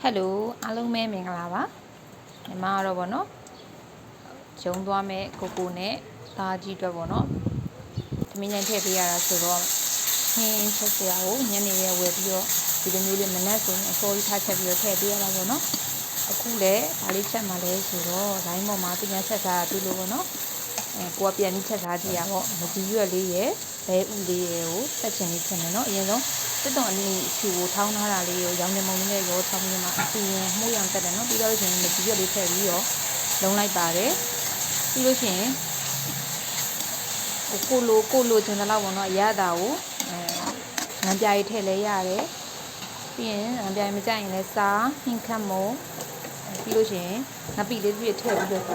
Hello အားလုံးပဲမင်္ဂလာပါညီမကတော့ဗောနော်ဂျုံသွားမဲ့ကိုကိုနဲ့သားကြီးအတွက်ဗောနော်သမီးညံထည့်ပေးရတာဆိုတော့ဟင်းချက်စရာကိုညနေရဲဝယ်ပြီးတော့ဒီလိုမျိုးလေးမနက်ဆိုရင်အစောကြီးထားချက်ပြီးတော့ထည့်ပေးရတာဗောနော်အခုလည်းဒါလေးချက်မှလဲဆိုတော့ line ပေါ်မှာတင်ရချက်စားပြီးလို့ဗောနော်ကိုကပြန်ပြီးချက်စားကြည့်ရဗောမကြီးရွက်လေးရယ်ဘဲဥလေးရယ်ကိုဆက်ချင်လေးချက်မယ်နော်အရင်ဆုံးတက်တော်အနည်းဖြူကိုထောင်းထားတာလေးကိုရောင်နေမုံလေးနဲ့ရောထောင်းပြီးမှအပြင်မှုရောင်တက်တယ်နော်ပြီးတော့ရှင်မကြီးရွက်လေးထည့်ပြီးတော့လုံးလိုက်ပါတယ်ပြီးလို့ရှိရင်ကိုလိုချင်တဲ့လောက်ပေါ့နော်အရသာကိုငန်းပြားကြီးထည့်လဲရတယ်ပြီးရင်ငန်းပြားကြီးမကြိုက်ရင်လည်းစားဟင်းခတ်မုံပြီးလို့ရှိရင်ငပိလေးပြည့်ထည့်ပြီးတော့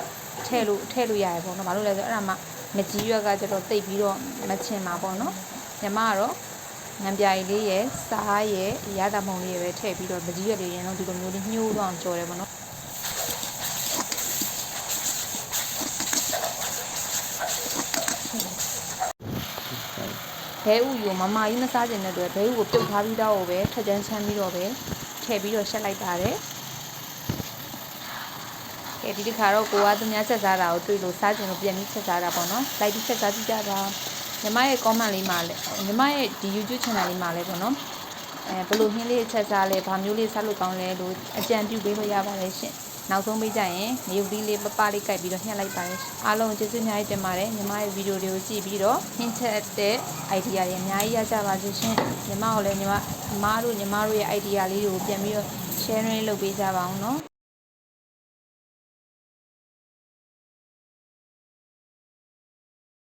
ထည့်လို့ရတယ်ပေါ့နော်ဘာလို့လဲဆိုတော့အဲ့ဒါမှမကြီးရွက်ကကျတော့တိတ်ပြီးတော့မချင်ပါပေါ့နော်ညီမကတော့ငန်းပြားကြီးလေးရယ်စားရယ်အရသာမုံလေးရယ်ပဲထည့်ပြီးတော့မကြီးရွက်လေးရင်တော့ဒီလိုမျိုးလေးညှိုးတော့အောင်ကြော်တယ်ပေါ့နော်ဘဲဥယူမမကြီးမစားကျင်တဲ့အတွက်ဘဲဥကိုပြုတ်ထားပြီးတော့ပဲထက်ချမ်းချမ်းပြီးတော့ပဲထည့်ပြီးတော့ရှက်လိုက်ပါတယ်ဒီတစ်ခါတော့ကိုကသူများချက်စားတာကိုတွေ့လို့စားကျင်လို့ပြန်ပြီးချက်စားတာပေါ့နော်လိုက်ပြီးချက်စားကြည့်ကြပါညီမရဲ့ comment လေးမှာလည်းညီမရဲ့ဒီ YouTube channel လေးမှာလည်းပေါ့နော်ဘယ်လိုဟင်းလေးချက်စားလဲဘာမျိုးလေးစားလို့ကောင်းလဲလို့အကြံပြုပေးလို့ရပါတယ်ရှင်နောက်ဆုံးပေးကြရင်ငရုတ်လေးပပလေးကြိုက်ပြီးတော့ညှက်လိုက်ပါတယ်အားလုံးကျေးဇူးအများကြီးတင်ပါတယ်ညီမရဲ့ဗီဒီယိုတွေကိုကြည့်ပြီးတော့ဟင်းချက်တဲ့ idea တွေအများကြီးရကြပါစေရှင်ညီမတို့လည်းညီမတို့ရဲ့ idea လေးတွေကိုပြန်ပြီးတော့ sharing လုပ်ပေးကြပါအောင်နော်